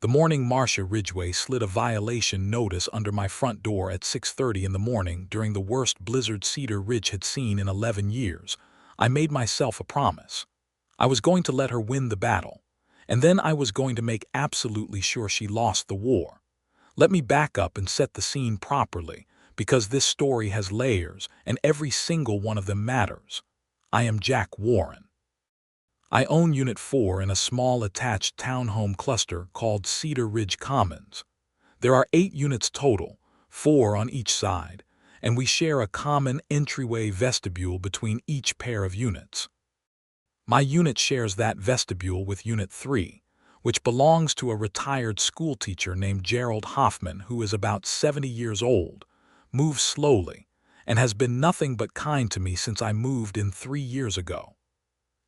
The morning Marcia Ridgeway slid a violation notice under my front door at 6:30 in the morning during the worst blizzard Cedar Ridge had seen in 11 years. I made myself a promise. I was going to let her win the battle, and then I was going to make absolutely sure she lost the war. Let me back up and set the scene properly, because this story has layers, and every single one of them matters. I am Jack Warren. I own Unit 4 in a small attached townhome cluster called Cedar Ridge Commons. There are 8 units total, 4 on each side, and we share a common entryway vestibule between each pair of units. My unit shares that vestibule with Unit 3, which belongs to a retired schoolteacher named Gerald Hoffman, who is about 70 years old, moves slowly, and has been nothing but kind to me since I moved in 3 years ago.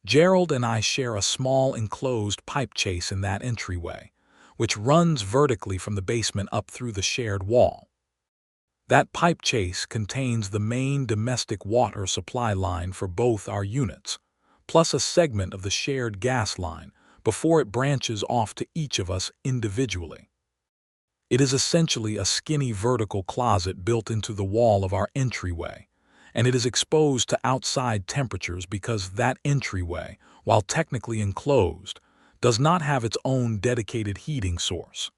Gerald and I share a small enclosed pipe chase in that entryway, which runs vertically from the basement up through the shared wall. That pipe chase contains the main domestic water supply line for both our units, plus a segment of the shared gas line before it branches off to each of us individually. It is essentially a skinny vertical closet built into the wall of our entryway, and it is exposed to outside temperatures because that entryway, while technically enclosed, does not have its own dedicated heating source.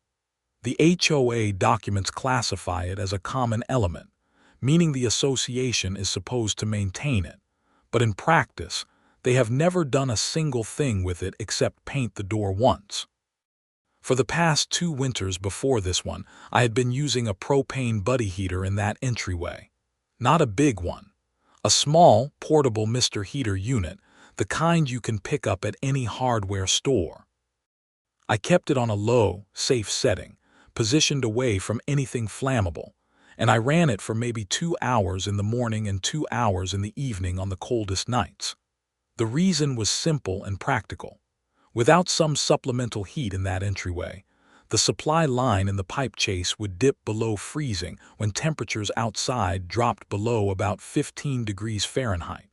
The HOA documents classify it as a common element, meaning the association is supposed to maintain it, but in practice, they have never done a single thing with it except paint the door once. For the past 2 winters before this one, I had been using a propane buddy heater in that entryway. Not a big one. A small, portable Mr. Heater unit, the kind you can pick up at any hardware store. I kept it on a low, safe setting, positioned away from anything flammable, and I ran it for maybe 2 hours in the morning and 2 hours in the evening on the coldest nights. The reason was simple and practical. Without some supplemental heat in that entryway, the supply line in the pipe chase would dip below freezing when temperatures outside dropped below about 15 degrees Fahrenheit.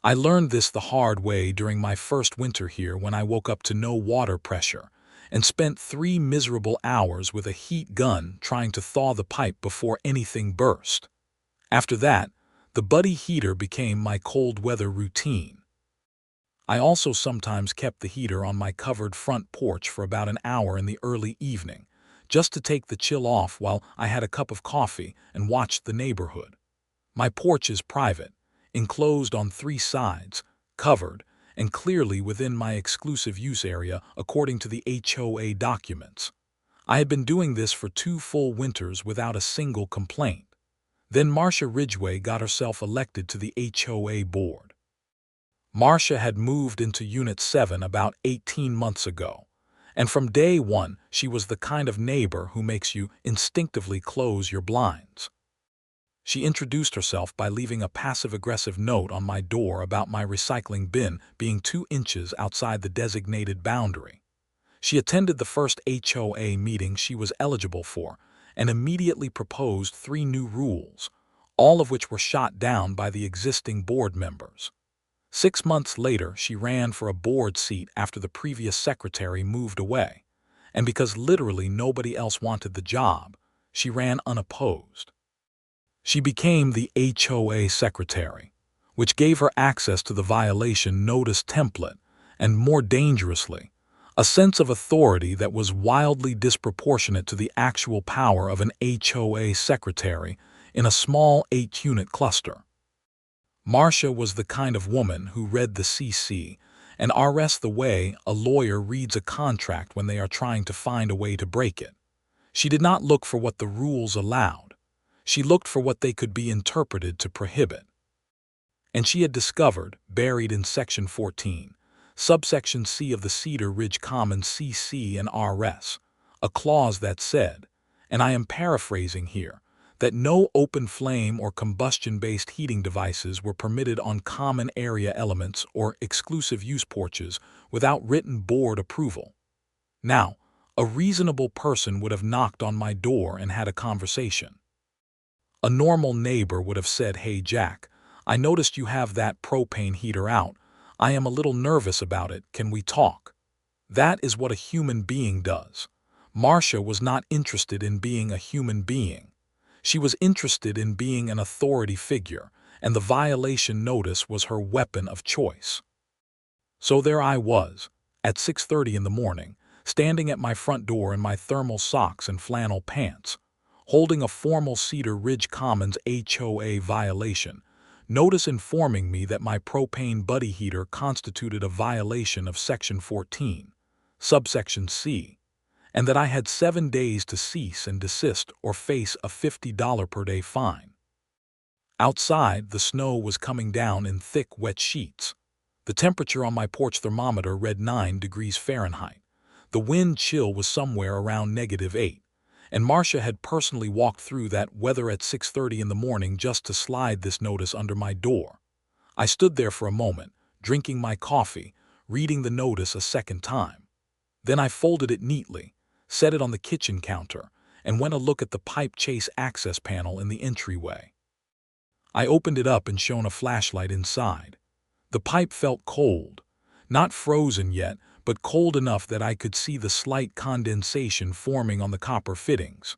I learned this the hard way during my first winter here when I woke up to no water pressure and spent 3 miserable hours with a heat gun trying to thaw the pipe before anything burst. After that, the buddy heater became my cold weather routine. I also sometimes kept the heater on my covered front porch for about an hour in the early evening, just to take the chill off while I had a cup of coffee and watched the neighborhood. My porch is private, enclosed on 3 sides, covered, and clearly within my exclusive use area according to the HOA documents. I had been doing this for 2 full winters without a single complaint. Then Marcia Ridgeway got herself elected to the HOA board. Marcia had moved into Unit 7 about 18 months ago, and from day one she was the kind of neighbor who makes you instinctively close your blinds. She introduced herself by leaving a passive-aggressive note on my door about my recycling bin being 2 inches outside the designated boundary. She attended the first HOA meeting she was eligible for and immediately proposed 3 new rules, all of which were shot down by the existing board members. 6 months later, she ran for a board seat after the previous secretary moved away, and because literally nobody else wanted the job, she ran unopposed. She became the HOA secretary, which gave her access to the violation notice template, and more dangerously, a sense of authority that was wildly disproportionate to the actual power of an HOA secretary in a small 8-unit cluster. Marcia was the kind of woman who read the CC and RS the way a lawyer reads a contract when they are trying to find a way to break it. She did not look for what the rules allowed. She looked for what they could be interpreted to prohibit. And she had discovered, buried in Section 14, subsection C of the Cedar Ridge Commons CC and RS, a clause that said, and I am paraphrasing here, that no open flame or combustion-based heating devices were permitted on common area elements or exclusive use porches without written board approval. Now, a reasonable person would have knocked on my door and had a conversation. A normal neighbor would have said, "Hey Jack, I noticed you have that propane heater out. I am a little nervous about it. Can we talk?" That is what a human being does. Marcia was not interested in being a human being. She was interested in being an authority figure, and the violation notice was her weapon of choice. So there I was, at 6:30 in the morning, standing at my front door in my thermal socks and flannel pants, holding a formal Cedar Ridge Commons HOA violation, notice informing me that my propane buddy heater constituted a violation of Section 14, subsection C, and that I had 7 days to cease and desist or face a $50 per day fine. Outside, the snow was coming down in thick, wet sheets. The temperature on my porch thermometer read 9 degrees Fahrenheit. The wind chill was somewhere around -8, and Marcia had personally walked through that weather at 6:30 in the morning just to slide this notice under my door. I stood there for a moment, drinking my coffee, reading the notice a second time. Then I folded it neatly, set it on the kitchen counter, and went a look at the pipe chase access panel in the entryway. I opened it up and shone a flashlight inside. The pipe felt cold, not frozen yet, but cold enough that I could see the slight condensation forming on the copper fittings.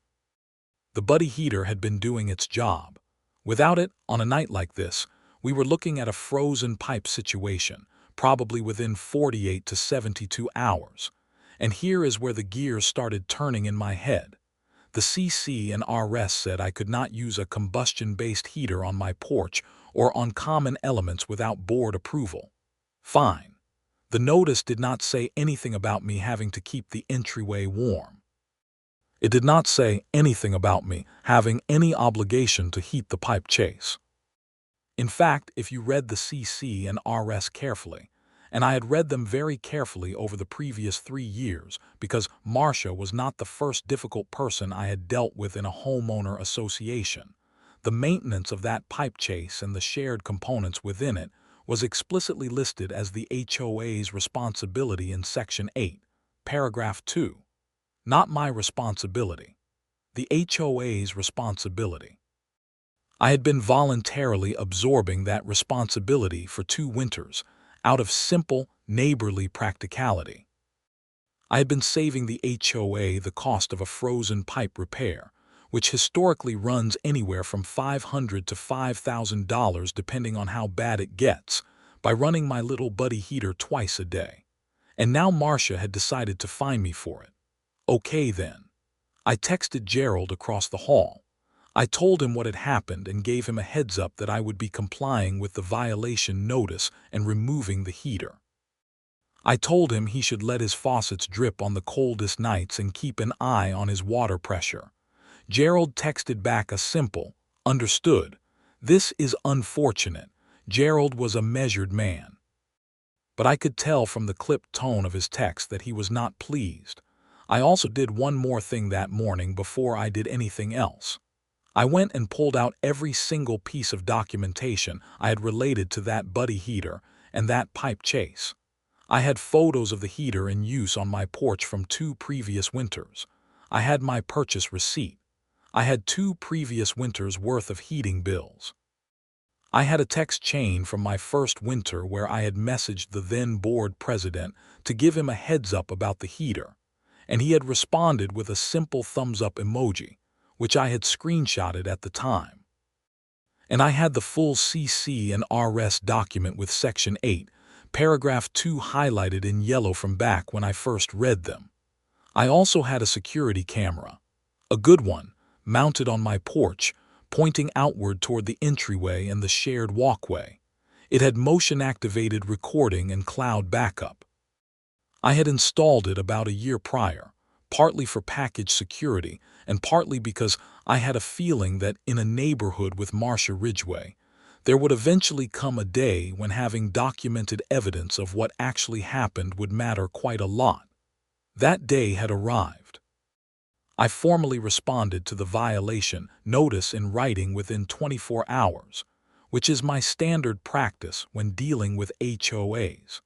The buddy heater had been doing its job. Without it, on a night like this, we were looking at a frozen pipe situation, probably within 48 to 72 hours. And here is where the gears started turning in my head. The CC and RS said I could not use a combustion-based heater on my porch or on common elements without board approval. Fine. The notice did not say anything about me having to keep the entryway warm. It did not say anything about me having any obligation to heat the pipe chase. In fact, if you read the CC and RS carefully, and I had read them very carefully over the previous 3 years because Marcia was not the first difficult person I had dealt with in a homeowner association, the maintenance of that pipe chase and the shared components within it was explicitly listed as the HOA's responsibility in Section 8, Paragraph 2. Not my responsibility. The HOA's responsibility. I had been voluntarily absorbing that responsibility for 2 winters, out of simple, neighborly practicality. I had been saving the HOA the cost of a frozen pipe repair, which historically runs anywhere from $500 to $5,000 depending on how bad it gets, by running my little buddy heater twice a day. And now Marcia had decided to fine me for it. Okay then. I texted Gerald across the hall. I told him what had happened and gave him a heads up that I would be complying with the violation notice and removing the heater. I told him he should let his faucets drip on the coldest nights and keep an eye on his water pressure. Gerald texted back a simple, "Understood. This is unfortunate." Gerald was a measured man. But I could tell from the clipped tone of his text that he was not pleased. I also did one more thing that morning before I did anything else. I went and pulled out every single piece of documentation I had related to that buddy heater and that pipe chase. I had photos of the heater in use on my porch from 2 previous winters. I had my purchase receipt. I had 2 previous winters' worth of heating bills. I had a text chain from my first winter where I had messaged the then board president to give him a heads up about the heater, and he had responded with a simple thumbs up emoji, which I had screenshotted at the time. And I had the full CC and RS document with Section 8, Paragraph 2 highlighted in yellow from back when I first read them. I also had a security camera, a good one, mounted on my porch, pointing outward toward the entryway and the shared walkway. It had motion-activated recording and cloud backup. I had installed it about a year prior, partly for package security and partly because I had a feeling that in a neighborhood with Marcia Ridgeway, there would eventually come a day when having documented evidence of what actually happened would matter quite a lot. That day had arrived. I formally responded to the violation notice in writing within 24 hours, which is my standard practice when dealing with HOAs.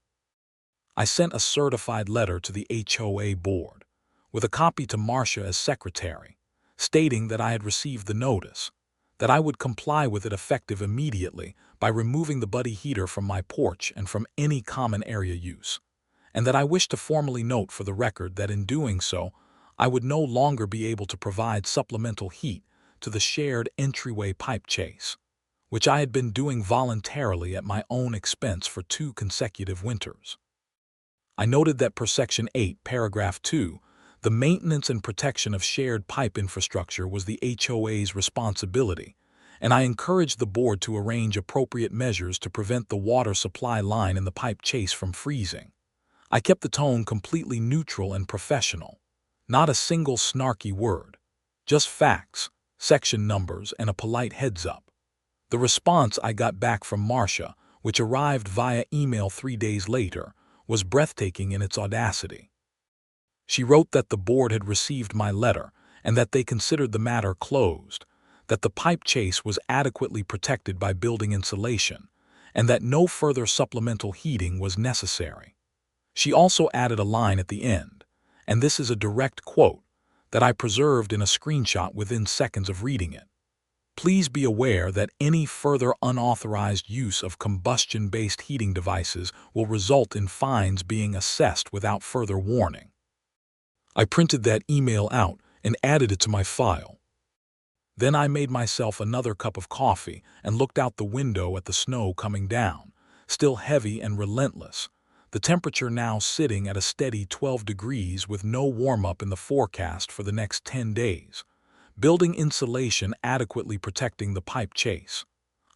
I sent a certified letter to the HOA board, with a copy to Marcia as secretary, stating that I had received the notice, that I would comply with it effective immediately by removing the buddy heater from my porch and from any common area use, and that I wished to formally note for the record that in doing so, I would no longer be able to provide supplemental heat to the shared entryway pipe chase, which I had been doing voluntarily at my own expense for 2 consecutive winters. I noted that per Section 8, Paragraph 2, the maintenance and protection of shared pipe infrastructure was the HOA's responsibility, and I encouraged the board to arrange appropriate measures to prevent the water supply line in the pipe chase from freezing. I kept the tone completely neutral and professional. Not a single snarky word. Just facts, section numbers, and a polite heads-up. The response I got back from Marcia, which arrived via email 3 days later, was breathtaking in its audacity. She wrote that the board had received my letter and that they considered the matter closed, that the pipe chase was adequately protected by building insulation, and that no further supplemental heating was necessary. She also added a line at the end, and this is a direct quote, that I preserved in a screenshot within seconds of reading it. Please be aware that any further unauthorized use of combustion-based heating devices will result in fines being assessed without further warning. I printed that email out and added it to my file. Then I made myself another cup of coffee and looked out the window at the snow coming down, still heavy and relentless, the temperature now sitting at a steady 12 degrees with no warm-up in the forecast for the next 10 days. Building insulation adequately protecting the pipe chase.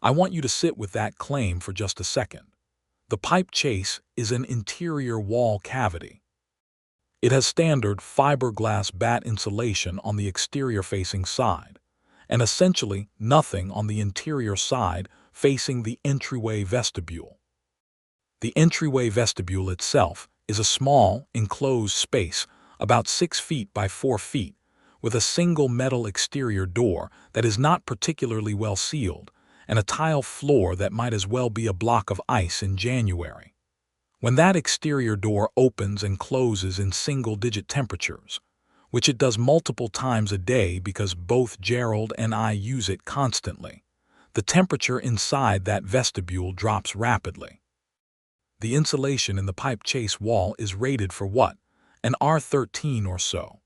I want you to sit with that claim for just a second. The pipe chase is an interior wall cavity. It has standard fiberglass batt insulation on the exterior-facing side, and essentially nothing on the interior side facing the entryway vestibule. The entryway vestibule itself is a small, enclosed space about 6 feet by 4 feet, with a single metal exterior door that is not particularly well sealed, and a tile floor that might as well be a block of ice in January. When that exterior door opens and closes in single-digit temperatures, which it does multiple times a day because both Gerald and I use it constantly, the temperature inside that vestibule drops rapidly. The insulation in the pipe chase wall is rated for what? An R13 or so.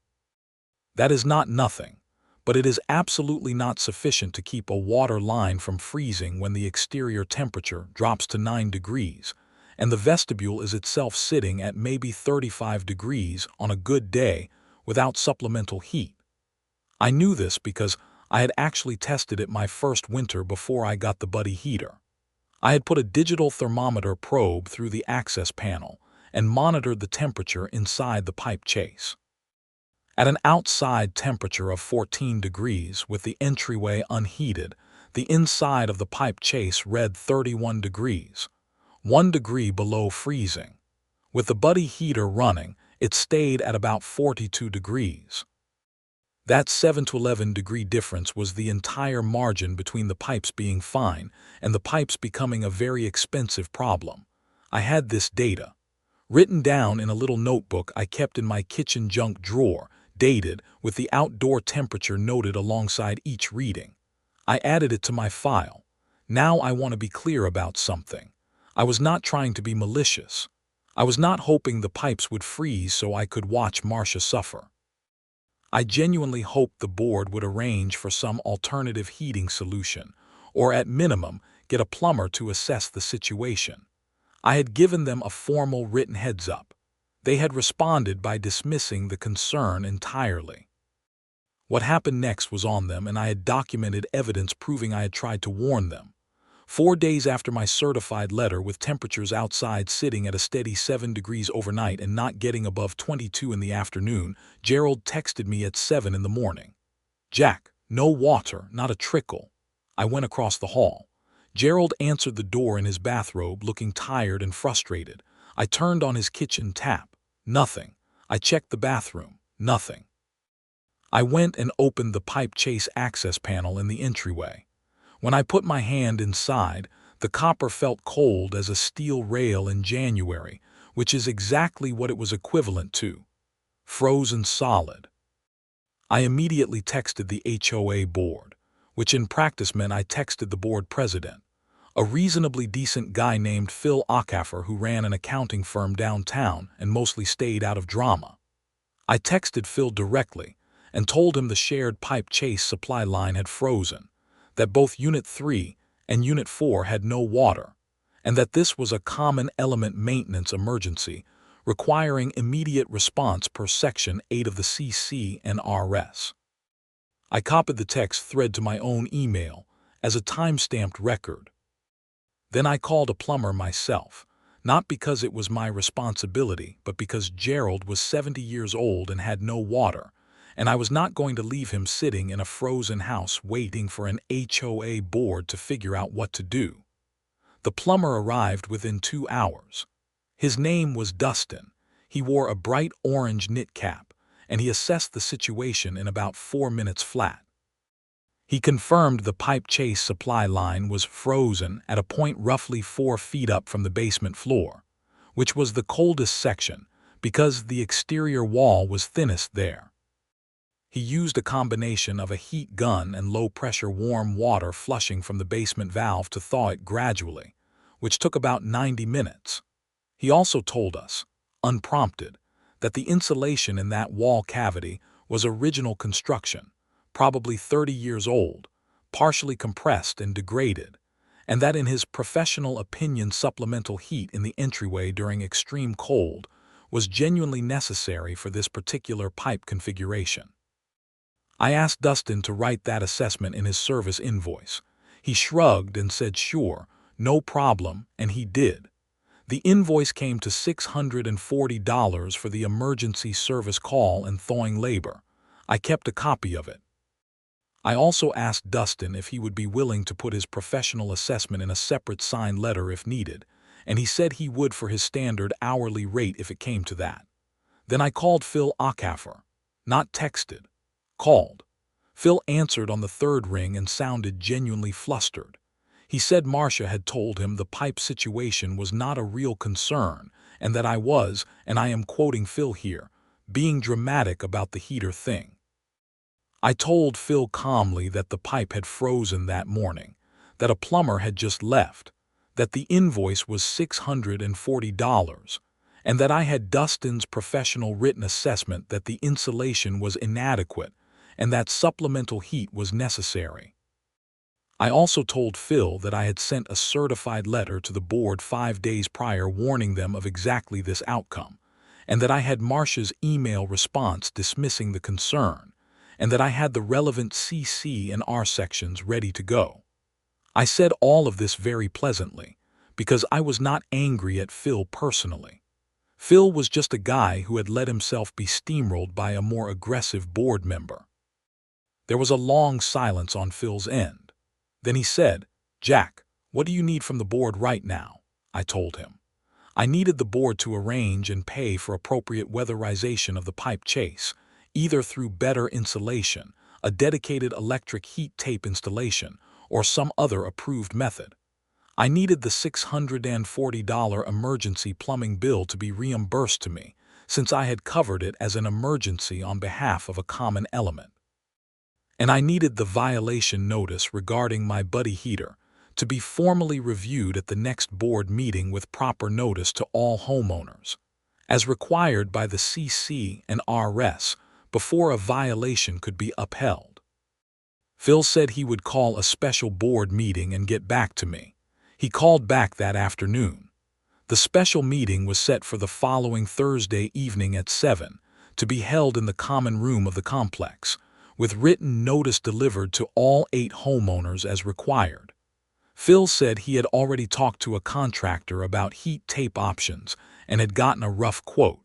That is not nothing, but it is absolutely not sufficient to keep a water line from freezing when the exterior temperature drops to 9 degrees, and the vestibule is itself sitting at maybe 35 degrees on a good day without supplemental heat. I knew this because I had actually tested it my first winter before I got the Buddy heater. I had put a digital thermometer probe through the access panel and monitored the temperature inside the pipe chase. At an outside temperature of 14 degrees with the entryway unheated, the inside of the pipe chase read 31 degrees, 1 degree below freezing. With the Buddy heater running, it stayed at about 42 degrees. That 7 to 11 degree difference was the entire margin between the pipes being fine and the pipes becoming a very expensive problem. I had this data, written down in a little notebook I kept in my kitchen junk drawer, dated with the outdoor temperature noted alongside each reading. I added it to my file. Now I want to be clear about something. I was not trying to be malicious. I was not hoping the pipes would freeze so I could watch Marcia suffer. I genuinely hoped the board would arrange for some alternative heating solution, or at minimum, get a plumber to assess the situation. I had given them a formal written heads-up. They had responded by dismissing the concern entirely. What happened next was on them, and I had documented evidence proving I had tried to warn them. 4 days after my certified letter with temperatures outside sitting at a steady 7 degrees overnight and not getting above 22 in the afternoon, Gerald texted me at 7 in the morning. "Jack, no water, not a trickle." I went across the hall. Gerald answered the door in his bathrobe, looking tired and frustrated. I turned on his kitchen tap. Nothing. I checked the bathroom. Nothing. I went and opened the pipe chase access panel in the entryway. When I put my hand inside, the copper felt cold as a steel rail in January, which is exactly what it was equivalent to. Frozen solid. I immediately texted the HOA board, which in practice meant I texted the board president. a reasonably decent guy named Phil Ockhaffer who ran an accounting firm downtown and mostly stayed out of drama. I texted Phil directly and told him the shared pipe chase supply line had frozen, that both Unit 3 and Unit 4 had no water, and that this was a common element maintenance emergency requiring immediate response per Section 8 of the CC and RS. I copied the text thread to my own email as a time-stamped record. Then I called a plumber myself, not because it was my responsibility, but because Gerald was 70 years old and had no water, and I was not going to leave him sitting in a frozen house waiting for an HOA board to figure out what to do. The plumber arrived within 2 hours. His name was Dustin. He wore a bright orange knit cap, and he assessed the situation in about 4 minutes flat. He confirmed the pipe chase supply line was frozen at a point roughly 4 feet up from the basement floor, which was the coldest section because the exterior wall was thinnest there. He used a combination of a heat gun and low-pressure warm water flushing from the basement valve to thaw it gradually, which took about 90 minutes. He also told us, unprompted, that the insulation in that wall cavity was original construction, probably 30 years old, partially compressed and degraded, and that in his professional opinion supplemental heat in the entryway during extreme cold was genuinely necessary for this particular pipe configuration. I asked Dustin to write that assessment in his service invoice. He shrugged and said sure, no problem, and he did. The invoice came to $640 for the emergency service call and thawing labor. I kept a copy of it. I also asked Dustin if he would be willing to put his professional assessment in a separate signed letter if needed, and he said he would for his standard hourly rate if it came to that. Then I called Phil Ockhaffer. Not texted. Called. Phil answered on the third ring and sounded genuinely flustered. He said Marcia had told him the pipe situation was not a real concern and that I was, and I am quoting Phil here, being dramatic about the heater thing. I told Phil calmly that the pipe had frozen that morning, that a plumber had just left, that the invoice was $640, and that I had Dustin's professional written assessment that the insulation was inadequate and that supplemental heat was necessary. I also told Phil that I had sent a certified letter to the board 5 days prior warning them of exactly this outcome, and that I had Marcia's email response dismissing the concern, and that I had the relevant CC and R sections ready to go. I said all of this very pleasantly, because I was not angry at Phil personally. Phil was just a guy who had let himself be steamrolled by a more aggressive board member. There was a long silence on Phil's end. Then he said, "Jack, what do you need from the board right now?" I told him. I needed the board to arrange and pay for appropriate weatherization of the pipe chase, either through better insulation, a dedicated electric heat tape installation, or some other approved method. I needed the $640 emergency plumbing bill to be reimbursed to me, since I had covered it as an emergency on behalf of a common element. And I needed the violation notice regarding my buddy heater to be formally reviewed at the next board meeting with proper notice to all homeowners, as required by the CC and RS before a violation could be upheld. Phil said he would call a special board meeting and get back to me. He called back that afternoon. The special meeting was set for the following Thursday evening at 7 to be held in the common room of the complex, with written notice delivered to all 8 homeowners as required. Phil said he had already talked to a contractor about heat tape options and had gotten a rough quote.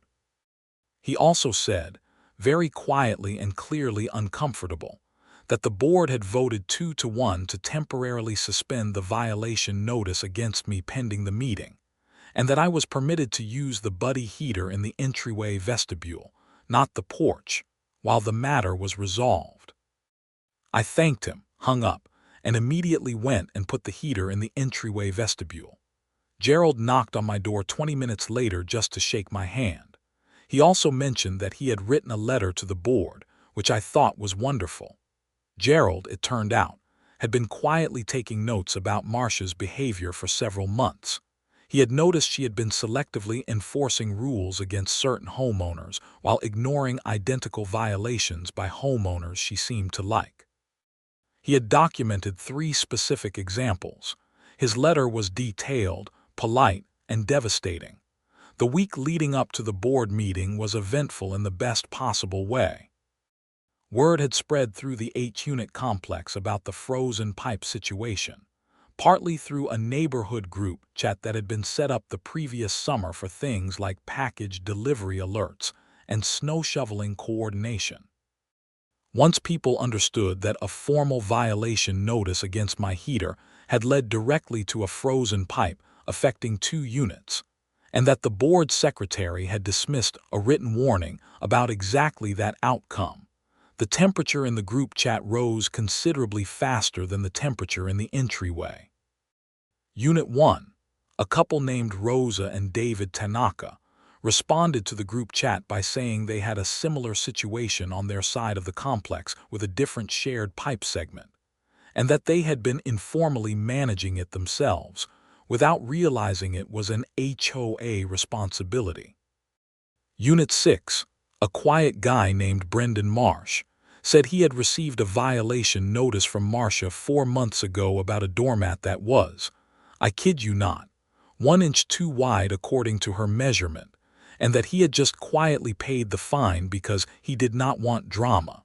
He also said, very quietly and clearly uncomfortable, that the board had voted 2-1 to temporarily suspend the violation notice against me pending the meeting, and that I was permitted to use the buddy heater in the entryway vestibule, not the porch, while the matter was resolved. I thanked him, hung up, and immediately went and put the heater in the entryway vestibule. Gerald knocked on my door 20 minutes later just to shake my hand. He also mentioned that he had written a letter to the board, which I thought was wonderful. Gerald, it turned out, had been quietly taking notes about Marcia's behavior for several months. He had noticed she had been selectively enforcing rules against certain homeowners while ignoring identical violations by homeowners she seemed to like. He had documented 3 specific examples. His letter was detailed, polite, and devastating. The week leading up to the board meeting was eventful in the best possible way. Word had spread through the 8-unit complex about the frozen pipe situation, partly through a neighborhood group chat that had been set up the previous summer for things like package delivery alerts and snow shoveling coordination. Once people understood that a formal violation notice against my heater had led directly to a frozen pipe affecting 2 units, and that the board secretary had dismissed a written warning about exactly that outcome, the temperature in the group chat rose considerably faster than the temperature in the entryway. Unit 1, a couple named Rosa and David Tanaka, responded to the group chat by saying they had a similar situation on their side of the complex with a different shared pipe segment, and that they had been informally managing it themselves, without realizing it was an HOA responsibility. Unit 6, a quiet guy named Brendan Marsh, said he had received a violation notice from Marcia 4 months ago about a doormat that was, I kid you not, 1 inch too wide according to her measurement, and that he had just quietly paid the fine because he did not want drama.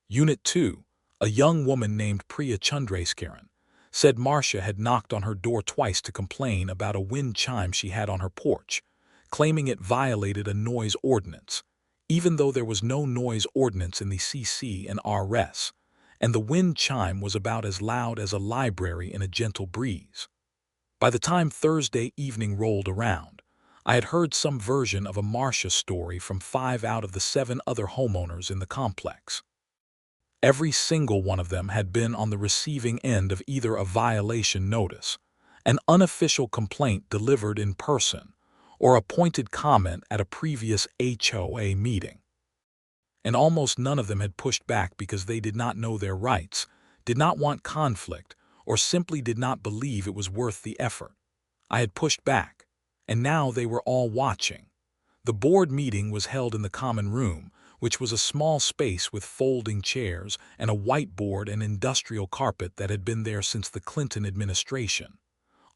Unit 2, a young woman named Priya Chandrasekharan, said Marcia had knocked on her door twice to complain about a wind chime she had on her porch, claiming it violated a noise ordinance, even though there was no noise ordinance in the CC and RS, and the wind chime was about as loud as a library in a gentle breeze. By the time Thursday evening rolled around, I had heard some version of a Marcia story from 5 out of the 7 other homeowners in the complex. Every single one of them had been on the receiving end of either a violation notice, an unofficial complaint delivered in person, or a pointed comment at a previous HOA meeting. And almost none of them had pushed back because they did not know their rights, did not want conflict, or simply did not believe it was worth the effort. I had pushed back, and now they were all watching. The board meeting was held in the common room, which was a small space with folding chairs and a whiteboard and industrial carpet that had been there since the Clinton administration.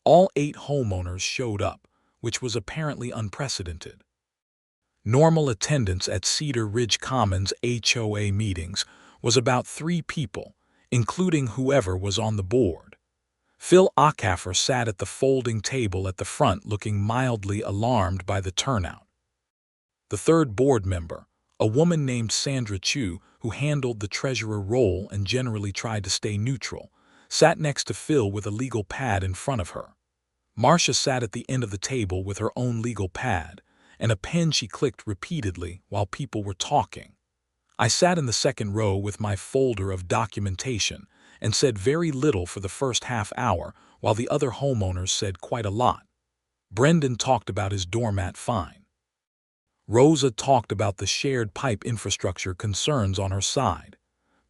All 8 homeowners showed up, which was apparently unprecedented. Normal attendance at Cedar Ridge Commons HOA meetings was about 3 people, including whoever was on the board. Phil Acaffer sat at the folding table at the front looking mildly alarmed by the turnout. The third board member, a woman named Sandra Chu, who handled the treasurer role and generally tried to stay neutral, sat next to Phil with a legal pad in front of her. Marcia sat at the end of the table with her own legal pad, and a pen she clicked repeatedly while people were talking. I sat in the second row with my folder of documentation and said very little for the first half hour while the other homeowners said quite a lot. Brendan talked about his doormat fine. Rosa talked about the shared pipe infrastructure concerns on her side.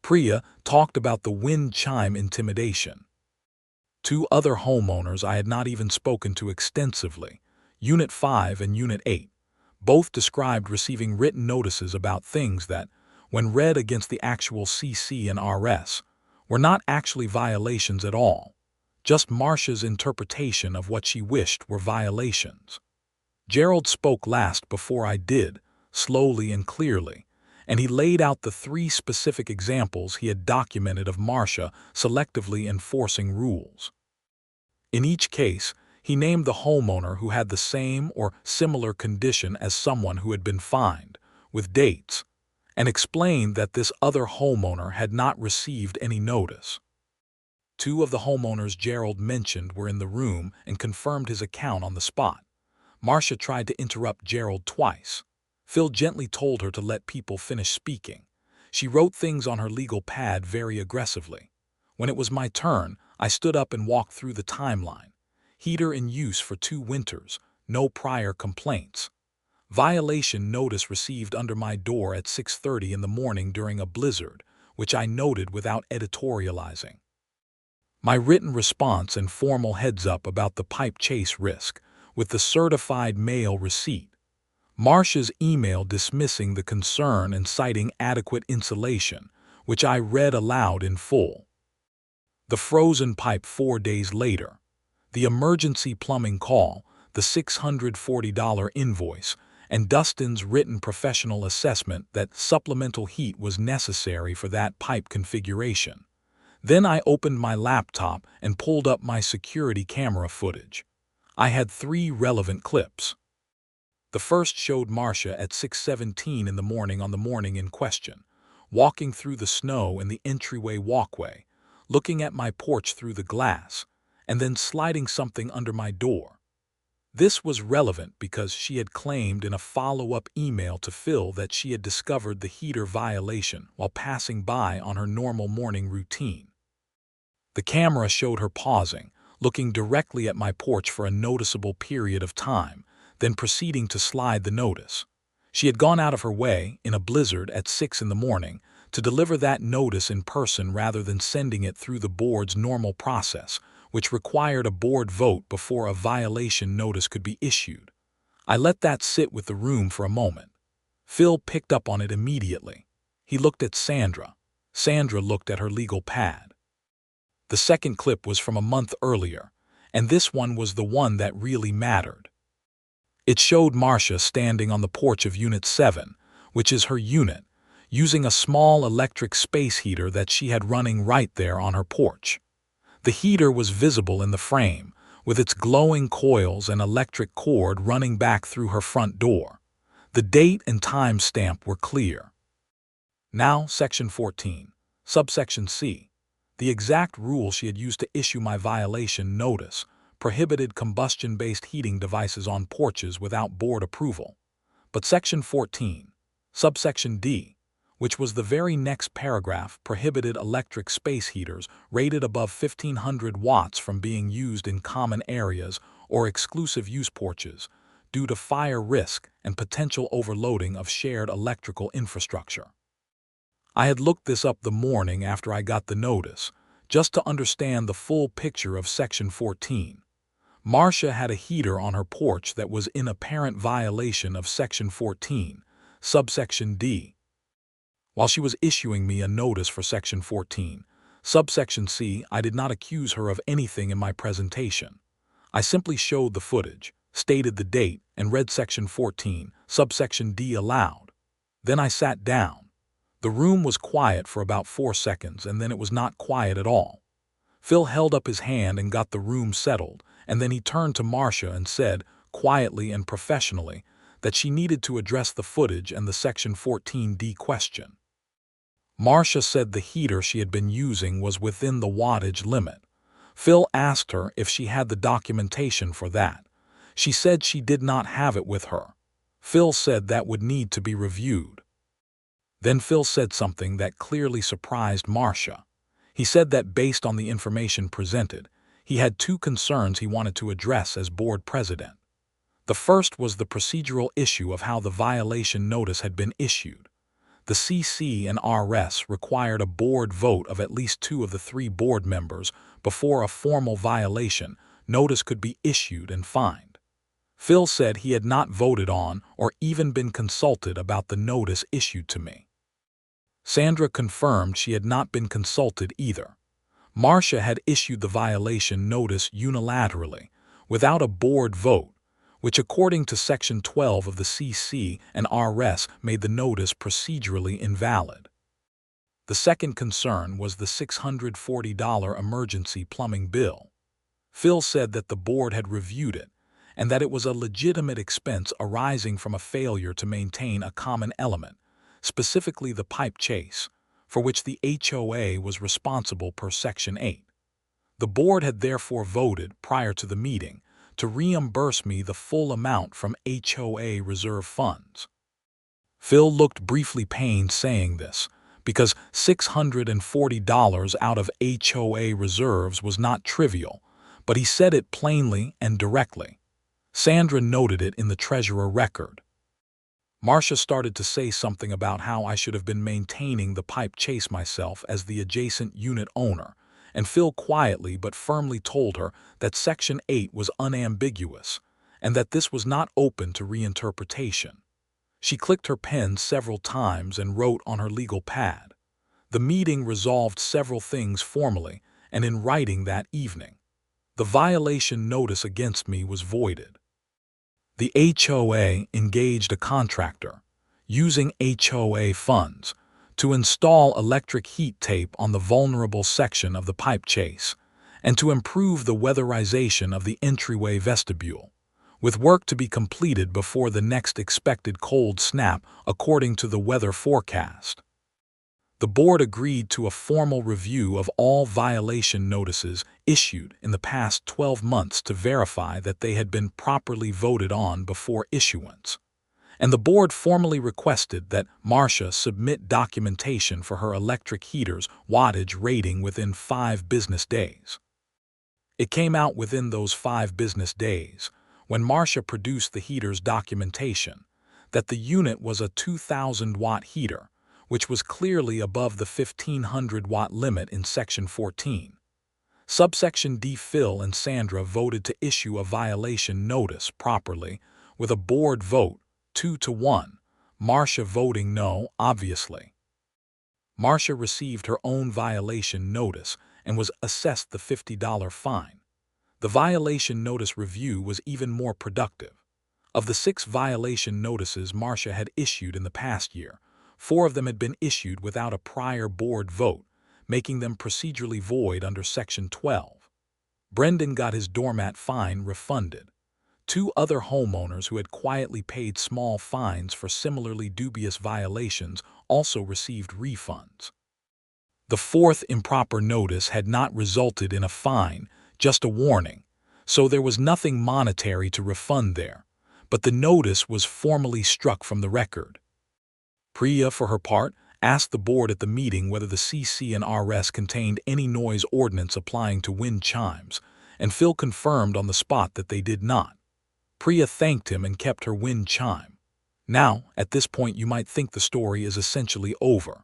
Priya talked about the wind chime intimidation. 2 other homeowners I had not even spoken to extensively, Unit 5 and Unit 8, both described receiving written notices about things that, when read against the actual CC and RS, were not actually violations at all, just Marcia's interpretation of what she wished were violations. Gerald spoke last before I did, slowly and clearly, and he laid out the 3 specific examples he had documented of Marcia selectively enforcing rules. In each case, he named the homeowner who had the same or similar condition as someone who had been fined, with dates, and explained that this other homeowner had not received any notice. 2 of the homeowners Gerald mentioned were in the room and confirmed his account on the spot. Marcia tried to interrupt Gerald twice. Phil gently told her to let people finish speaking. She wrote things on her legal pad very aggressively. When it was my turn, I stood up and walked through the timeline. Heater in use for 2 winters, no prior complaints. Violation notice received under my door at 6:30 in the morning during a blizzard, which I noted without editorializing. My written response and formal heads-up about the pipe chase risk, with the certified mail receipt. Marcia's email dismissing the concern and citing adequate insulation, which I read aloud in full. The frozen pipe 4 days later. The emergency plumbing call, the $640 invoice, and Dustin's written professional assessment that supplemental heat was necessary for that pipe configuration. Then I opened my laptop and pulled up my security camera footage. I had 3 relevant clips. The first showed Marcia at 6:17 in the morning on the morning in question, walking through the snow in the entryway walkway, looking at my porch through the glass, and then sliding something under my door. This was relevant because she had claimed in a follow-up email to Phil that she had discovered the heater violation while passing by on her normal morning routine. The camera showed her pausing, looking directly at my porch for a noticeable period of time, then proceeding to slide the notice. She had gone out of her way, in a blizzard at 6 in the morning, to deliver that notice in person rather than sending it through the board's normal process, which required a board vote before a violation notice could be issued. I let that sit with the room for a moment. Phil picked up on it immediately. He looked at Sandra. Sandra looked at her legal pad. The second clip was from a month earlier, and this one was the one that really mattered. It showed Marcia standing on the porch of Unit 7, which is her unit, using a small electric space heater that she had running right there on her porch. The heater was visible in the frame, with its glowing coils and electric cord running back through her front door. The date and time stamp were clear. Now, Section 14, Subsection C. The exact rule she had used to issue my violation notice prohibited combustion-based heating devices on porches without board approval. But Section 14, Subsection D, which was the very next paragraph, prohibited electric space heaters rated above 1,500 watts from being used in common areas or exclusive use porches due to fire risk and potential overloading of shared electrical infrastructure. I had looked this up the morning after I got the notice, just to understand the full picture of Section 14. Marcia had a heater on her porch that was in apparent violation of Section 14, Subsection D. While she was issuing me a notice for Section 14, Subsection C, I did not accuse her of anything in my presentation. I simply showed the footage, stated the date, and read Section 14, Subsection D aloud. Then I sat down. The room was quiet for about 4 seconds, and then it was not quiet at all. Phil held up his hand and got the room settled, and then he turned to Marcia and said, quietly and professionally, that she needed to address the footage and the Section 14D question. Marcia said the heater she had been using was within the wattage limit. Phil asked her if she had the documentation for that. She said she did not have it with her. Phil said that would need to be reviewed. Then Phil said something that clearly surprised Marcia. He said that based on the information presented, he had 2 concerns he wanted to address as board president. The first was the procedural issue of how the violation notice had been issued. The CC and RS required a board vote of at least 2 of the 3 board members before a formal violation notice could be issued and fined. Phil said he had not voted on or even been consulted about the notice issued to me. Sandra confirmed she had not been consulted either. Marcia had issued the violation notice unilaterally, without a board vote, which according to Section 12 of the CC and RS made the notice procedurally invalid. The second concern was the $640 emergency plumbing bill. Phil said that the board had reviewed it, and that it was a legitimate expense arising from a failure to maintain a common element, specifically the pipe chase, for which the HOA was responsible per Section 8. The board had therefore voted, prior to the meeting, to reimburse me the full amount from HOA reserve funds. Phil looked briefly pained saying this, because $640 out of HOA reserves was not trivial, but he said it plainly and directly. Sandra noted it in the treasurer record. Marcia started to say something about how I should have been maintaining the pipe chase myself as the adjacent unit owner, and Phil quietly but firmly told her that Section 8 was unambiguous and that this was not open to reinterpretation. She clicked her pen several times and wrote on her legal pad. The meeting resolved several things formally and in writing that evening. The violation notice against me was voided. The HOA engaged a contractor, using HOA funds, to install electric heat tape on the vulnerable section of the pipe chase and to improve the weatherization of the entryway vestibule, with work to be completed before the next expected cold snap according to the weather forecast. The board agreed to a formal review of all violation notices issued in the past 12 months to verify that they had been properly voted on before issuance, and the board formally requested that Marcia submit documentation for her electric heater's wattage rating within 5 business days. It came out within those 5 business days, when Marcia produced the heater's documentation, that the unit was a 2,000-watt heater, which was clearly above the 1,500-watt limit in Section 14. Subsection D. Phil and Sandra voted to issue a violation notice properly, with a board vote 2-1, Marcia voting no, obviously. Marcia received her own violation notice and was assessed the $50 fine. The violation notice review was even more productive. Of the 6 violation notices Marcia had issued in the past year, 4 of them had been issued without a prior board vote, making them procedurally void under Section 12. Brendan got his doormat fine refunded. 2 other homeowners who had quietly paid small fines for similarly dubious violations also received refunds. The 4th improper notice had not resulted in a fine, just a warning, so there was nothing monetary to refund there, but the notice was formally struck from the record. Priya, for her part, asked the board at the meeting whether the CC and RS contained any noise ordinance applying to wind chimes, and Phil confirmed on the spot that they did not. Priya thanked him and kept her wind chime. Now, at this point you might think the story is essentially over.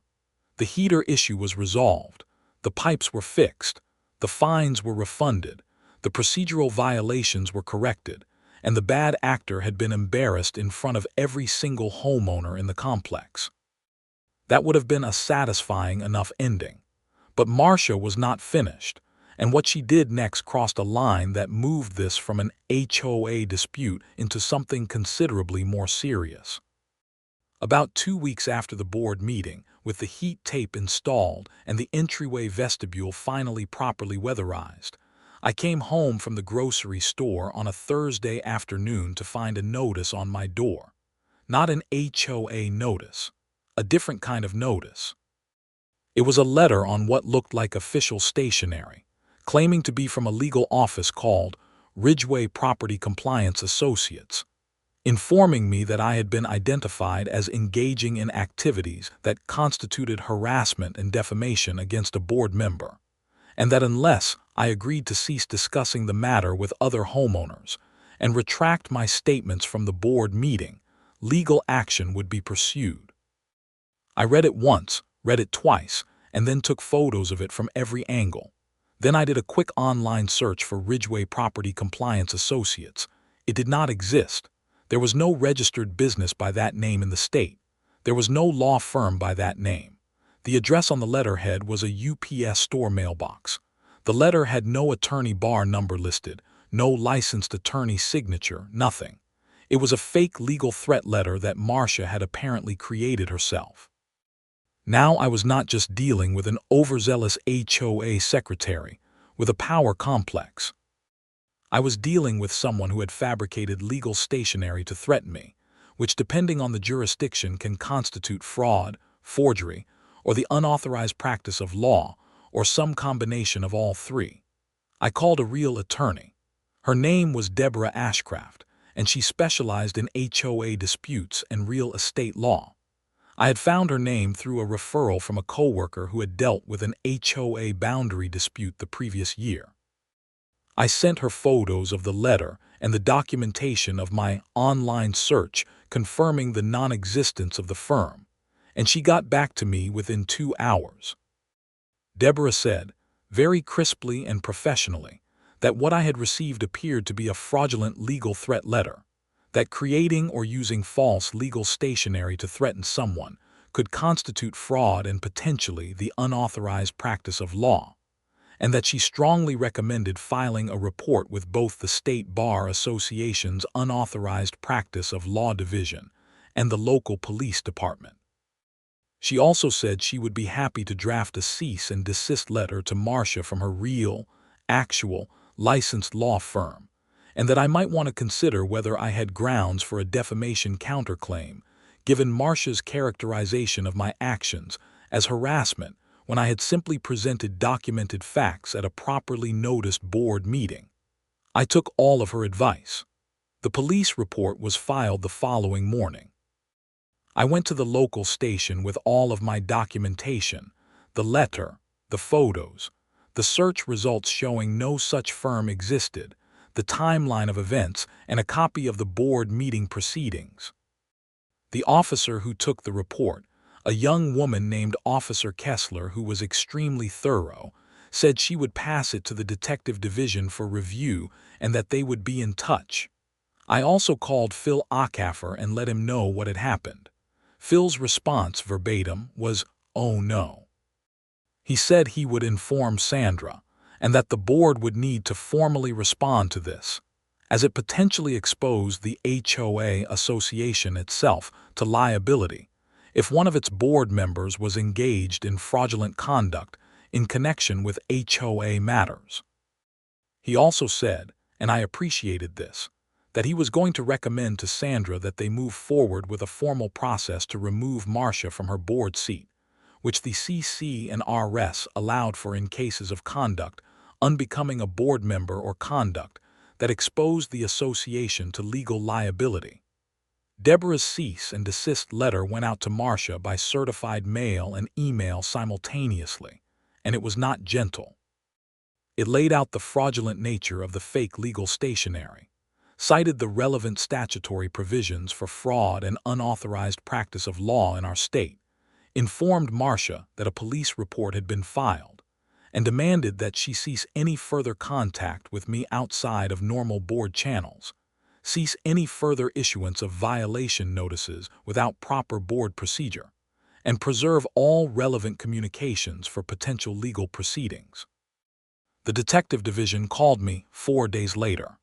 The heater issue was resolved, the pipes were fixed, the fines were refunded, the procedural violations were corrected, and the bad actor had been embarrassed in front of every single homeowner in the complex. That would have been a satisfying enough ending. But Marcia was not finished, and what she did next crossed a line that moved this from an HOA dispute into something considerably more serious. About 2 weeks after the board meeting, with the heat tape installed and the entryway vestibule finally properly weatherized, I came home from the grocery store on a Thursday afternoon to find a notice on my door. Not an HOA notice, a different kind of notice. It was a letter on what looked like official stationery, claiming to be from a legal office called Ridgeway Property Compliance Associates, informing me that I had been identified as engaging in activities that constituted harassment and defamation against a board member, and that unless I agreed to cease discussing the matter with other homeowners and retract my statements from the board meeting, legal action would be pursued. I read it once, read it twice, and then took photos of it from every angle. Then I did a quick online search for Ridgeway Property Compliance Associates. It did not exist. There was no registered business by that name in the state. There was no law firm by that name. The address on the letterhead was a UPS store mailbox. The letter had no attorney bar number listed, no licensed attorney signature, nothing. It was a fake legal threat letter that Marcia had apparently created herself. Now I was not just dealing with an overzealous HOA secretary with a power complex. I was dealing with someone who had fabricated legal stationery to threaten me, which depending on the jurisdiction can constitute fraud, forgery, or the unauthorized practice of law, or some combination of all 3. I called a real attorney. Her name was Deborah Ashcraft, and she specialized in HOA disputes and real estate law. I had found her name through a referral from a coworker who had dealt with an HOA boundary dispute the previous year. I sent her photos of the letter and the documentation of my online search confirming the non-existence of the firm, and she got back to me within 2 hours. Deborah said, very crisply and professionally, that what I had received appeared to be a fraudulent legal threat letter, that creating or using false legal stationery to threaten someone could constitute fraud and potentially the unauthorized practice of law, and that she strongly recommended filing a report with both the State Bar Association's Unauthorized Practice of Law Division and the local police department. She also said she would be happy to draft a cease and desist letter to Marcia from her real, actual, licensed law firm, and that I might want to consider whether I had grounds for a defamation counterclaim, given Marcia's characterization of my actions as harassment when I had simply presented documented facts at a properly noticed board meeting. I took all of her advice. The police report was filed the following morning. I went to the local station with all of my documentation, the letter, the photos, the search results showing no such firm existed, the timeline of events, and a copy of the board meeting proceedings. The officer who took the report, a young woman named Officer Kessler who was extremely thorough, said she would pass it to the detective division for review and that they would be in touch. I also called Phil Acaffer and let him know what had happened. Phil's response verbatim was, "Oh no." He said he would inform Sandra, and that the board would need to formally respond to this, as it potentially exposed the HOA association itself to liability if one of its board members was engaged in fraudulent conduct in connection with HOA matters. He also said, and I appreciated this, that he was going to recommend to Sandra that they move forward with a formal process to remove Marcia from her board seat, which the CC and RS allowed for in cases of conduct unbecoming a board member or conduct that exposed the association to legal liability. Deborah's cease and desist letter went out to Marcia by certified mail and email simultaneously, and it was not gentle. It laid out the fraudulent nature of the fake legal stationery, cited the relevant statutory provisions for fraud and unauthorized practice of law in our state, informed Marcia that a police report had been filed, and demanded that she cease any further contact with me outside of normal board channels, cease any further issuance of violation notices without proper board procedure, and preserve all relevant communications for potential legal proceedings. The detective division called me 4 days later.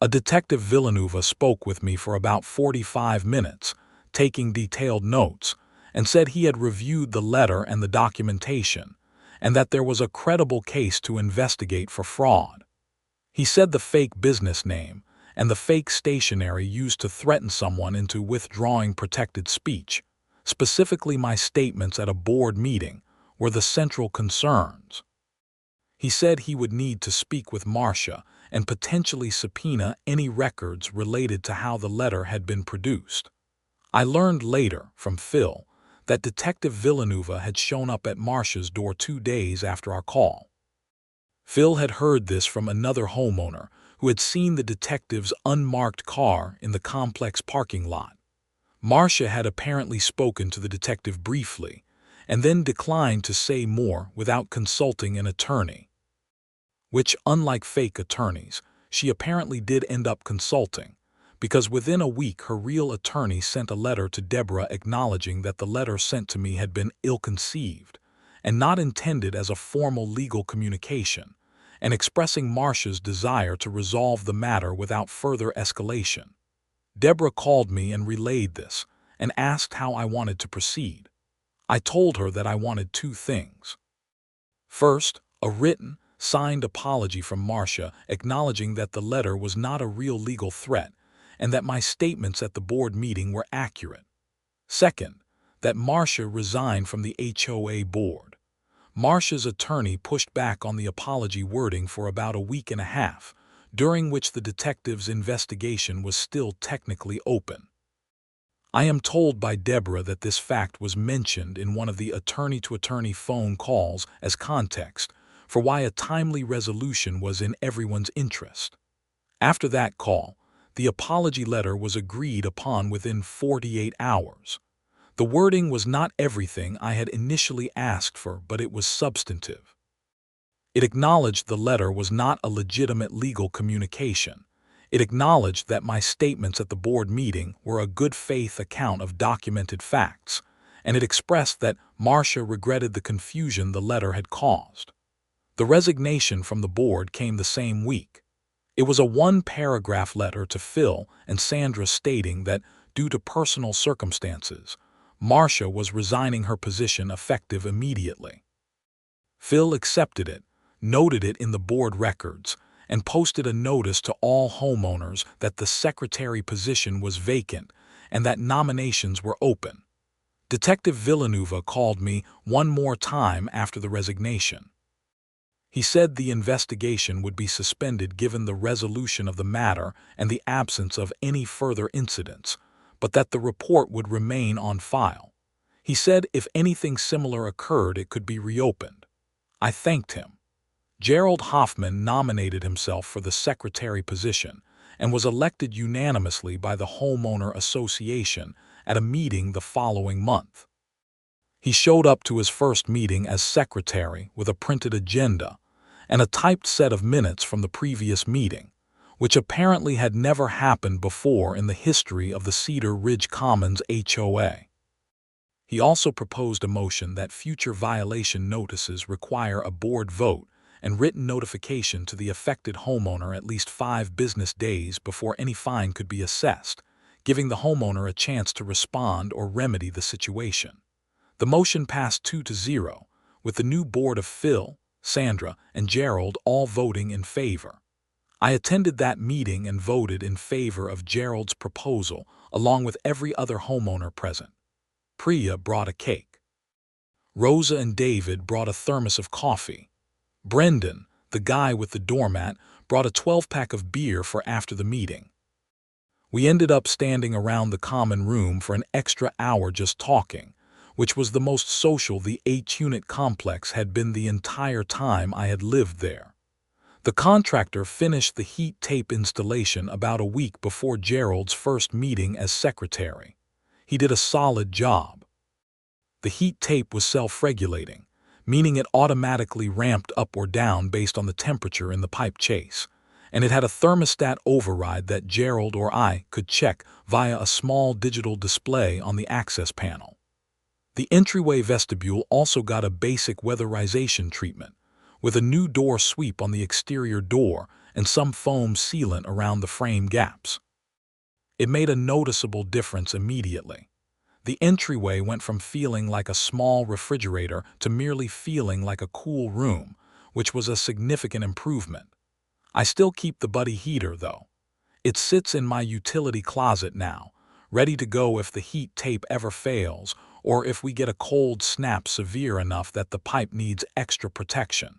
A Detective Villanueva spoke with me for about 45 minutes, taking detailed notes, and said he had reviewed the letter and the documentation, and that there was a credible case to investigate for fraud. He said the fake business name and the fake stationery used to threaten someone into withdrawing protected speech, specifically my statements at a board meeting, were the central concerns. He said he would need to speak with Marcia and potentially subpoena any records related to how the letter had been produced. I learned later from Phil that Detective Villanueva had shown up at Marcia's door 2 days after our call. Phil had heard this from another homeowner who had seen the detective's unmarked car in the complex parking lot. Marcia had apparently spoken to the detective briefly and then declined to say more without consulting an attorney, which, unlike fake attorneys, she apparently did end up consulting, because within a week her real attorney sent a letter to Deborah acknowledging that the letter sent to me had been ill-conceived and not intended as a formal legal communication, and expressing Marcia's desire to resolve the matter without further escalation. Deborah called me and relayed this, and asked how I wanted to proceed. I told her that I wanted 2 things. First, a written, signed apology from Marcia acknowledging that the letter was not a real legal threat and that my statements at the board meeting were accurate. Second, that Marcia resign from the HOA board. Marcia's attorney pushed back on the apology wording for about a week and a half, during which the detective's investigation was still technically open. I am told by Deborah that this fact was mentioned in one of the attorney-to-attorney phone calls as context for why a timely resolution was in everyone's interest. After that call, the apology letter was agreed upon within 48 hours. The wording was not everything I had initially asked for, but it was substantive. It acknowledged the letter was not a legitimate legal communication. It acknowledged that my statements at the board meeting were a good-faith account of documented facts, and it expressed that Marcia regretted the confusion the letter had caused. The resignation from the board came the same week. It was a one-paragraph letter to Phil and Sandra stating that, due to personal circumstances, Marcia was resigning her position effective immediately. Phil accepted it, noted it in the board records, and posted a notice to all homeowners that the secretary position was vacant and that nominations were open. Detective Villanueva called me one more time after the resignation. He said the investigation would be suspended given the resolution of the matter and the absence of any further incidents, but that the report would remain on file. He said if anything similar occurred, it could be reopened. I thanked him. Gerald Hoffman nominated himself for the secretary position and was elected unanimously by the Homeowner Association at a meeting the following month. He showed up to his first meeting as secretary with a printed agenda and a typed set of minutes from the previous meeting, which apparently had never happened before in the history of the Cedar Ridge Commons HOA. He also proposed a motion that future violation notices require a board vote and written notification to the affected homeowner at least 5 business days before any fine could be assessed, giving the homeowner a chance to respond or remedy the situation. The motion passed 2-0, with the new board of Phil, Sandra, and Gerald all voting in favor. I attended that meeting and voted in favor of Gerald's proposal, along with every other homeowner present. Priya brought a cake. Rosa and David brought a thermos of coffee. Brendan, the guy with the doormat, brought a 12-pack of beer for after the meeting. We ended up standing around the common room for an extra hour just talking, which was the most social the 8-unit complex had been the entire time I had lived there. The contractor finished the heat tape installation about a week before Gerald's first meeting as secretary. He did a solid job. The heat tape was self-regulating, meaning it automatically ramped up or down based on the temperature in the pipe chase, and it had a thermostat override that Gerald or I could check via a small digital display on the access panel. The entryway vestibule also got a basic weatherization treatment, with a new door sweep on the exterior door and some foam sealant around the frame gaps. It made a noticeable difference immediately. The entryway went from feeling like a small refrigerator to merely feeling like a cool room, which was a significant improvement. I still keep the buddy heater, though. It sits in my utility closet now, ready to go if the heat tape ever fails or if we get a cold snap severe enough that the pipe needs extra protection.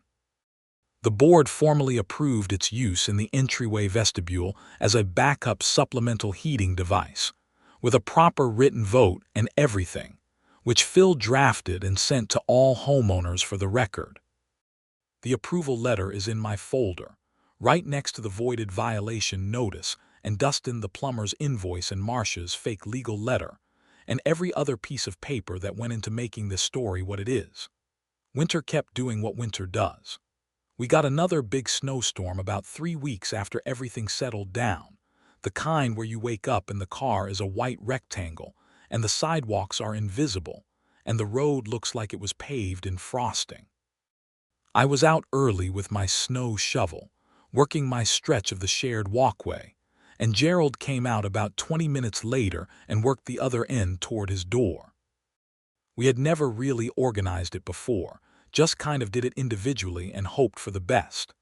The board formally approved its use in the entryway vestibule as a backup supplemental heating device, with a proper written vote and everything, which Phil drafted and sent to all homeowners for the record. The approval letter is in my folder, right next to the voided violation notice and Dustin the plumber's invoice and Marcia's fake legal letter, and every other piece of paper that went into making this story what it is. Winter kept doing what winter does. We got another big snowstorm about 3 weeks after everything settled down, the kind where you wake up and the car is a white rectangle, and the sidewalks are invisible, and the road looks like it was paved in frosting. I was out early with my snow shovel, working my stretch of the shared walkway, and Gerald came out about 20 minutes later and worked the other end toward his door. We had never really organized it before, just kind of did it individually and hoped for the best.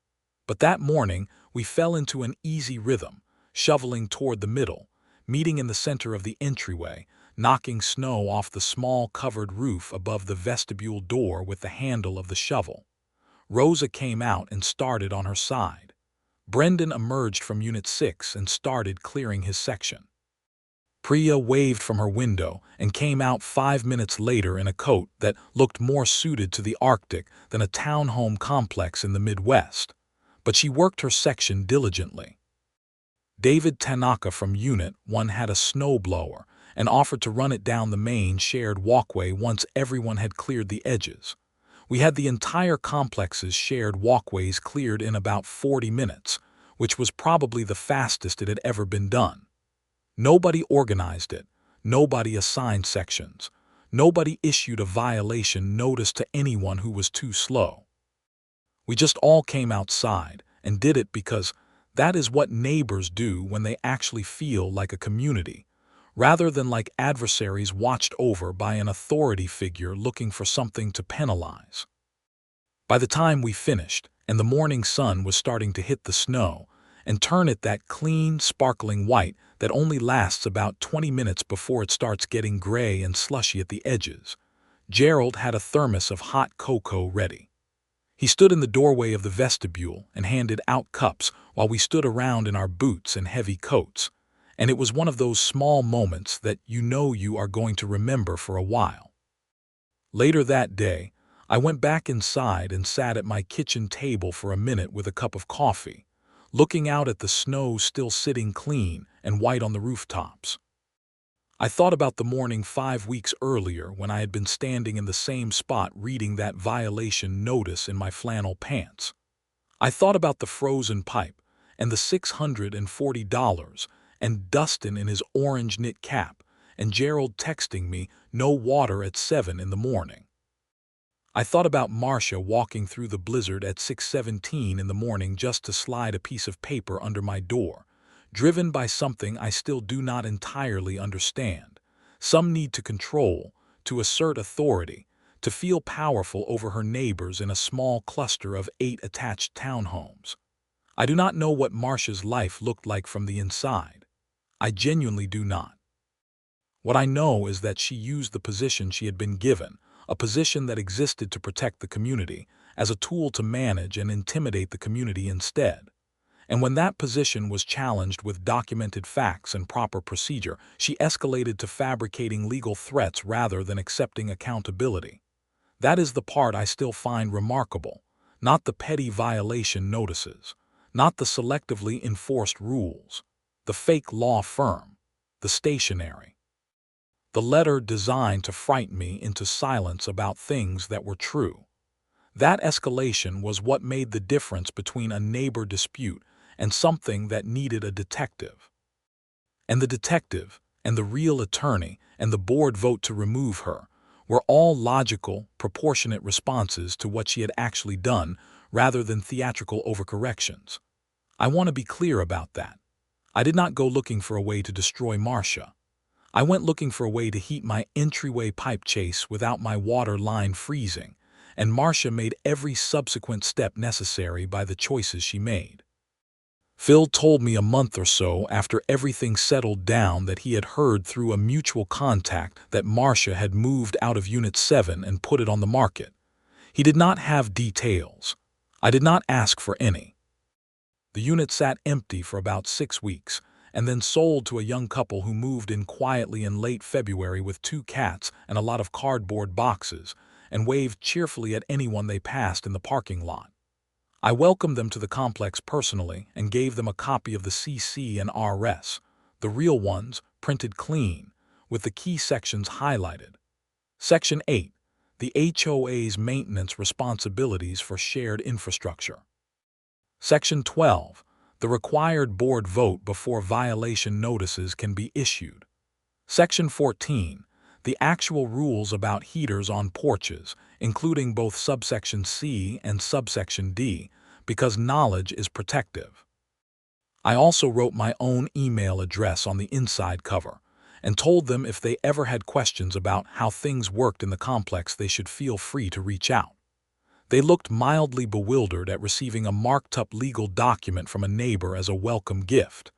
But that morning, we fell into an easy rhythm, shoveling toward the middle, meeting in the center of the entryway, knocking snow off the small covered roof above the vestibule door with the handle of the shovel. Rosa came out and started on her side. Brendan emerged from Unit 6 and started clearing his section. Priya waved from her window and came out 5 minutes later in a coat that looked more suited to the Arctic than a townhome complex in the Midwest, but she worked her section diligently. David Tanaka from Unit 1 had a snowblower and offered to run it down the main shared walkway once everyone had cleared the edges. We had the entire complex's shared walkways cleared in about 40 minutes, which was probably the fastest it had ever been done. Nobody organized it, nobody assigned sections, nobody issued a violation notice to anyone who was too slow. We just all came outside and did it because that is what neighbors do when they actually feel like a community, rather than like adversaries watched over by an authority figure looking for something to penalize. By the time we finished, and the morning sun was starting to hit the snow and turn it that clean, sparkling white that only lasts about 20 minutes before it starts getting gray and slushy at the edges, Gerald had a thermos of hot cocoa ready. He stood in the doorway of the vestibule and handed out cups while we stood around in our boots and heavy coats, and it was one of those small moments that you know you are going to remember for a while. Later that day, I went back inside and sat at my kitchen table for a minute with a cup of coffee, looking out at the snow still sitting clean and white on the rooftops. I thought about the morning 5 weeks earlier when I had been standing in the same spot reading that violation notice in my flannel pants. I thought about the frozen pipe and the $640 and Dustin in his orange knit cap and Gerald texting me no water at 7 in the morning. I thought about Marcia walking through the blizzard at 6:17 in the morning just to slide a piece of paper under my door, driven by something I still do not entirely understand, some need to control, to assert authority, to feel powerful over her neighbors in a small cluster of 8 attached townhomes. I do not know what Marcia's life looked like from the inside. I genuinely do not. What I know is that she used the position she had been given, a position that existed to protect the community, as a tool to manage and intimidate the community instead. And when that position was challenged with documented facts and proper procedure, she escalated to fabricating legal threats rather than accepting accountability. That is the part I still find remarkable, not the petty violation notices, not the selectively enforced rules, the fake law firm, the stationery. The letter designed to frighten me into silence about things that were true. That escalation was what made the difference between a neighbor dispute and something that needed a detective. And the detective, and the real attorney, and the board vote to remove her were all logical, proportionate responses to what she had actually done rather than theatrical overcorrections. I want to be clear about that. I did not go looking for a way to destroy Marcia. I went looking for a way to heat my entryway pipe chase without my water line freezing, and Marcia made every subsequent step necessary by the choices she made. Phil told me a month or so after everything settled down that he had heard through a mutual contact that Marcia had moved out of Unit 7 and put it on the market. He did not have details. I did not ask for any. The unit sat empty for about 6 weeks, and then sold to a young couple who moved in quietly in late February with 2 cats and a lot of cardboard boxes, and waved cheerfully at anyone they passed in the parking lot. I welcomed them to the complex personally and gave them a copy of the CC and RS, the real ones, printed clean, with the key sections highlighted. Section 8, the HOA's maintenance responsibilities for shared infrastructure. Section 12, the required board vote before violation notices can be issued. Section 14, the actual rules about heaters on porches, including both subsection C and subsection D, because knowledge is protective. I also wrote my own email address on the inside cover and told them if they ever had questions about how things worked in the complex they should feel free to reach out. They looked mildly bewildered at receiving a marked-up legal document from a neighbor as a welcome gift,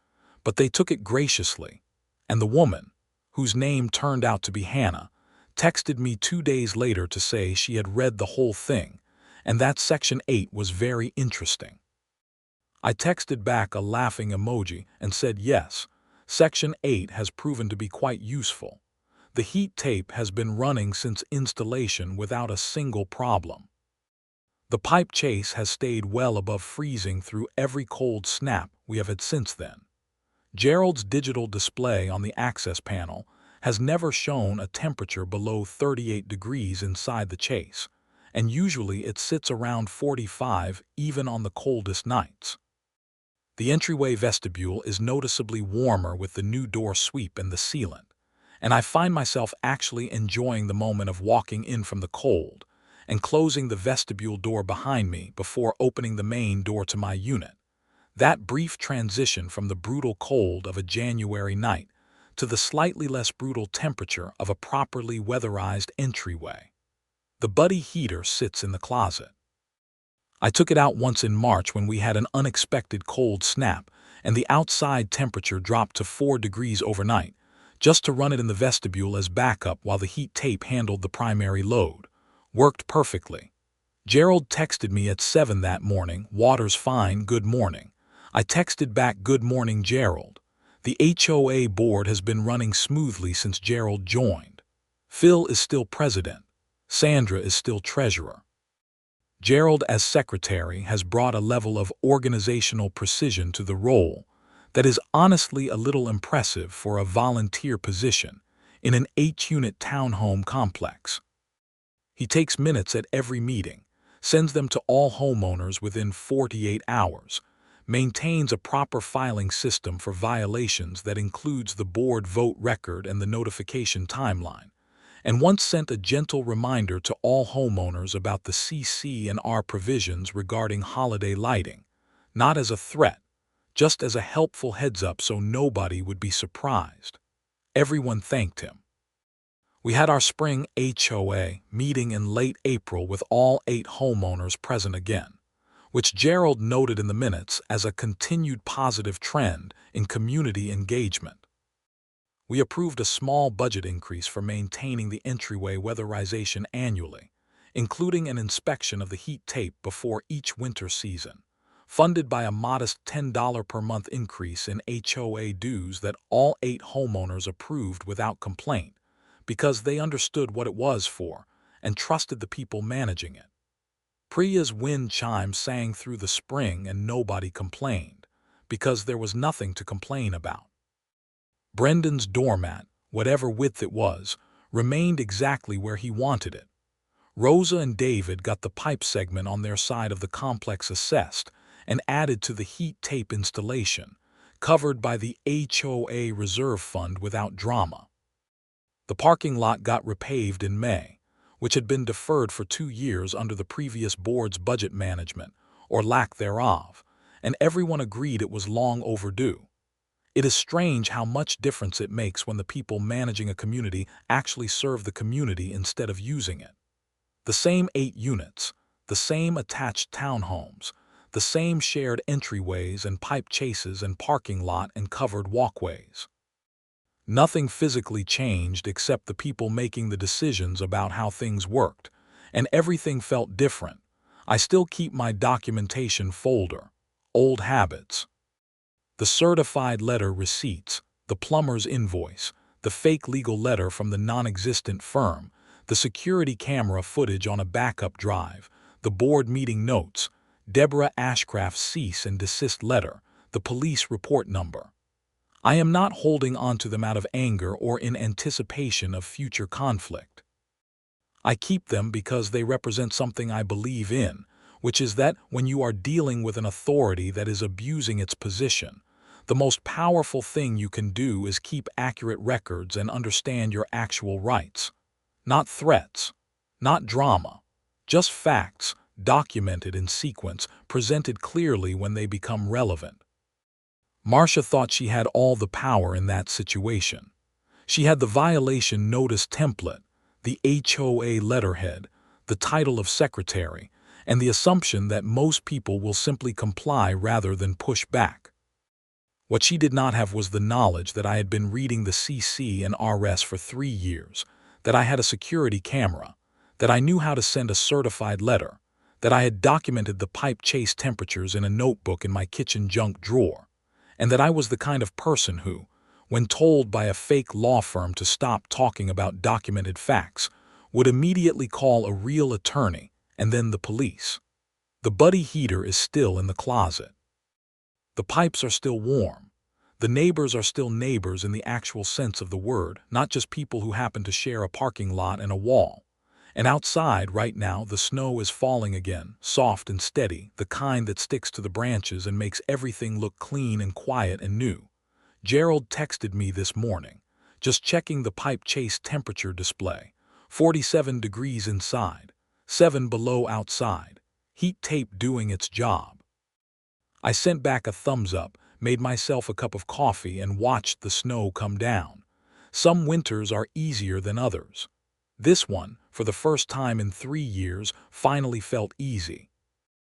but they took it graciously, and the woman, whose name turned out to be Hannah, texted me 2 days later to say she had read the whole thing, and that Section 8 was very interesting. I texted back a laughing emoji and said yes, Section 8 has proven to be quite useful. The heat tape has been running since installation without a single problem. The pipe chase has stayed well above freezing through every cold snap we have had since then. Gerald's digital display on the access panel has never shown a temperature below 38 degrees inside the chase, and usually it sits around 45 even on the coldest nights. The entryway vestibule is noticeably warmer with the new door sweep and the sealant, and I find myself actually enjoying the moment of walking in from the cold and closing the vestibule door behind me before opening the main door to my unit. That brief transition from the brutal cold of a January night to the slightly less brutal temperature of a properly weatherized entryway. The buddy heater sits in the closet. I took it out once in March when we had an unexpected cold snap and the outside temperature dropped to 4 degrees overnight, just to run it in the vestibule as backup while the heat tape handled the primary load. Worked perfectly. Gerald texted me at 7 that morning, "Water's fine, good morning." I texted back, "Good morning, Gerald. The HOA board has been running smoothly since Gerald joined. Phil is still president. Sandra is still treasurer. Gerald as secretary has brought a level of organizational precision to the role that is honestly a little impressive for a volunteer position in an 8-unit townhome complex. He takes minutes at every meeting, sends them to all homeowners within 48 hours, maintains a proper filing system for violations that includes the board vote record and the notification timeline, and once sent a gentle reminder to all homeowners about the CC&R provisions regarding holiday lighting, not as a threat, just as a helpful heads-up so nobody would be surprised. Everyone thanked him. We had our spring HOA meeting in late April with all 8 homeowners present again, which Gerald noted in the minutes as a continued positive trend in community engagement. We approved a small budget increase for maintaining the entryway weatherization annually, including an inspection of the heat tape before each winter season, funded by a modest $10 per month increase in HOA dues that all 8 homeowners approved without complaint, because they understood what it was for and trusted the people managing it. Priya's wind chime sang through the spring and nobody complained, because there was nothing to complain about. Brendan's doormat, whatever width it was, remained exactly where he wanted it. Rosa and David got the pipe segment on their side of the complex assessed and added to the heat tape installation, covered by the HOA reserve fund without drama. The parking lot got repaved in May, which had been deferred for 2 years under the previous board's budget management, or lack thereof, and everyone agreed it was long overdue. It is strange how much difference it makes when the people managing a community actually serve the community instead of using it. The same 8 units, the same attached townhomes, the same shared entryways and pipe chases and parking lot and covered walkways. Nothing physically changed except the people making the decisions about how things worked, and everything felt different. I still keep my documentation folder, old habits. The certified letter receipts, the plumber's invoice, the fake legal letter from the non-existent firm, the security camera footage on a backup drive, the board meeting notes, Deborah Ashcraft's cease and desist letter, the police report number. I am not holding onto them out of anger or in anticipation of future conflict. I keep them because they represent something I believe in, which is that when you are dealing with an authority that is abusing its position, the most powerful thing you can do is keep accurate records and understand your actual rights. Not threats, not drama, just facts, documented in sequence, presented clearly when they become relevant. Marcia thought she had all the power in that situation. She had the violation notice template, the HOA letterhead, the title of secretary, and the assumption that most people will simply comply rather than push back. What she did not have was the knowledge that I had been reading the CC and RS for 3 years, that I had a security camera, that I knew how to send a certified letter, that I had documented the pipe chase temperatures in a notebook in my kitchen junk drawer, and that I was the kind of person who, when told by a fake law firm to stop talking about documented facts, would immediately call a real attorney and then the police. The buddy heater is still in the closet. The pipes are still warm. The neighbors are still neighbors in the actual sense of the word, not just people who happen to share a parking lot and a wall. And outside right now the snow is falling again, soft and steady, the kind that sticks to the branches and makes everything look clean and quiet and new. Gerald texted me this morning, just checking the pipe chase temperature display. 47 degrees inside, 7 below outside. Heat tape doing its job. I sent back a thumbs up, made myself a cup of coffee and watched the snow come down. Some winters are easier than others. This one, for the first time in 3 years, finally felt easy.